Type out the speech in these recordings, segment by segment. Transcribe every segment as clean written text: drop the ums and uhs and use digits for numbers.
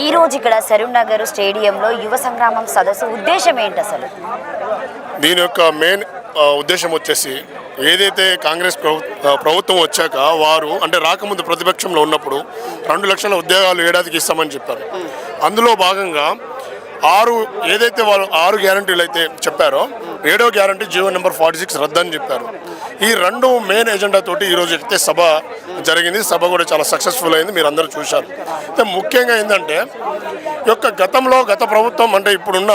ఈ రోజు ఇక్కడ సరూనగర్ స్టేడియంలో యువ సంగ్రామం సదస్సు ఉద్దేశం ఏంటి అసలు? దీని యొక్క మెయిన్ ఉద్దేశం వచ్చేసి ఏదైతే కాంగ్రెస్ ప్రభుత్వం వచ్చాక వారు అంటే రాకముందు ప్రతిపక్షంలో ఉన్నప్పుడు 2 లక్షల ఉద్యోగాలు ఏడాదికి ఇస్తామని చెప్పారు. అందులో భాగంగా ఏదైతే వాళ్ళు 6 గ్యారంటీలు అయితే చెప్పారో 7వ గ్యారంటీ జీవో నెంబర్ 46 రద్దని చెప్పారు. ఈ 2 మెయిన్ ఎజెండా తోటి ఈరోజు అయితే సభ జరిగింది. సభ కూడా చాలా సక్సెస్ఫుల్ అయింది, మీరు అందరూ చూశారు. అయితే ముఖ్యంగా ఏంటంటే గత ప్రభుత్వం అంటే ఇప్పుడున్న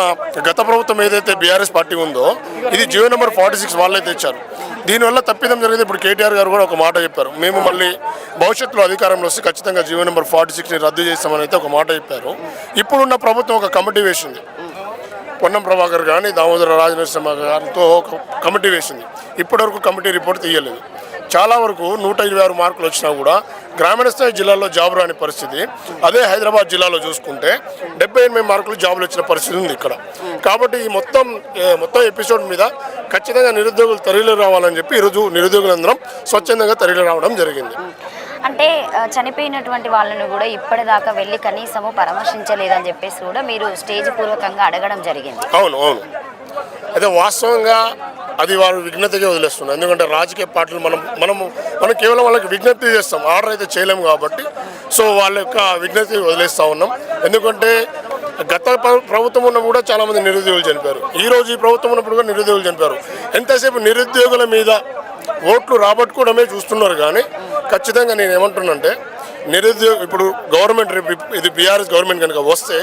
గత ప్రభుత్వం ఏదైతే బీఆర్ఎస్ పార్టీ ఉందో ఇది జీవో నెంబర్ 46 వాళ్ళే తెచ్చారు. దీనివల్ల తప్పిదం జరిగింది. ఇప్పుడు కేటీఆర్ గారు కూడా ఒక మాట చెప్పారు, మేము మళ్ళీ భవిష్యత్తులో అధికారంలో వస్తే ఖచ్చితంగా జీవో నెంబర్ 46ని రద్దు చేస్తామని అయితే ఒక మాట చెప్పారు. ఇప్పుడున్న ప్రభుత్వం ఒక కమిటీ వేసింది, పొన్నం ప్రభాకర్ కానీ దామోదర రాజనరసింహ గారితో ఒక కమిటీ వేసింది. ఇప్పటివరకు కమిటీ రిపోర్ట్ తీయలేదు. చాలా వరకు 126 మార్కులు వచ్చినా కూడా గ్రామీణ స్థాయి జిల్లాల్లో జాబ్ రాని పరిస్థితి. అదే హైదరాబాద్ జిల్లాలో చూసుకుంటే 78 మార్కులు జాబులు వచ్చిన పరిస్థితి ఉంది ఇక్కడ. కాబట్టి ఈ మొత్తం ఎపిసోడ్ మీద ఖచ్చితంగా నిరుద్యోగులు తరలి రావాలని చెప్పి ఈరోజు నిరుద్యోగులందరం స్వచ్ఛందంగా తరలి రావడం జరిగింది. అంటే చనిపోయినటువంటి వాళ్ళను కూడా ఇప్పటిదాకా వెళ్ళి కనీసము పరామర్శించలేదని చెప్పేసి కూడా మీరు స్టేజ్ పూర్వకంగా అడగడం జరిగింది. అవును. అయితే వాస్తవంగా అది వారు విజ్ఞతగా వదిలేస్తున్నారు. ఎందుకంటే రాజకీయ పార్టీలు మనం కేవలం వాళ్ళకి విజ్ఞప్తి చేస్తాం, ఆర్డర్ అయితే చేయలేము కాబట్టి. సో వాళ్ళ యొక్క విజ్ఞప్తి వదిలేస్తూ ఉన్నాం. ఎందుకంటే గత ప్రభుత్వం ఉన్నప్పుడు కూడా చాలామంది నిరుద్యోగులు చనిపోయారు. ఈరోజు ఈ ప్రభుత్వం ఉన్నప్పుడు కూడా నిరుద్యోగులు చనిపోయారు. ఎంతసేపు నిరుద్యోగుల మీద ఓట్లు రాబట్టుకోవడమే చూస్తున్నారు. కానీ ఖచ్చితంగా నేను ఏమంటున్నానంటే ఇప్పుడు గవర్నమెంట్ ఇది బీఆర్ఎస్ గవర్నమెంట్ కనుక వస్తే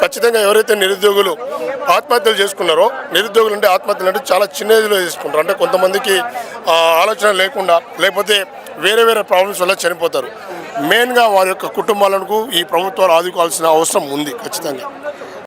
ఖచ్చితంగా ఎవరైతే నిరుద్యోగులు ఆత్మహత్యలు చేసుకున్నారో, నిరుద్యోగులు అంటే ఆత్మహత్యలు అంటే చాలా చిన్న ఏజ్లో చేసుకుంటారు. అంటే కొంతమందికి ఆలోచన లేకుండా లేకపోతే వేరే ప్రాబ్లమ్స్ వల్ల చనిపోతారు. మెయిన్గా వారి యొక్క కుటుంబాలకు ఈ ప్రభుత్వాలు ఆదుకోవాల్సిన అవసరం ఉంది ఖచ్చితంగా.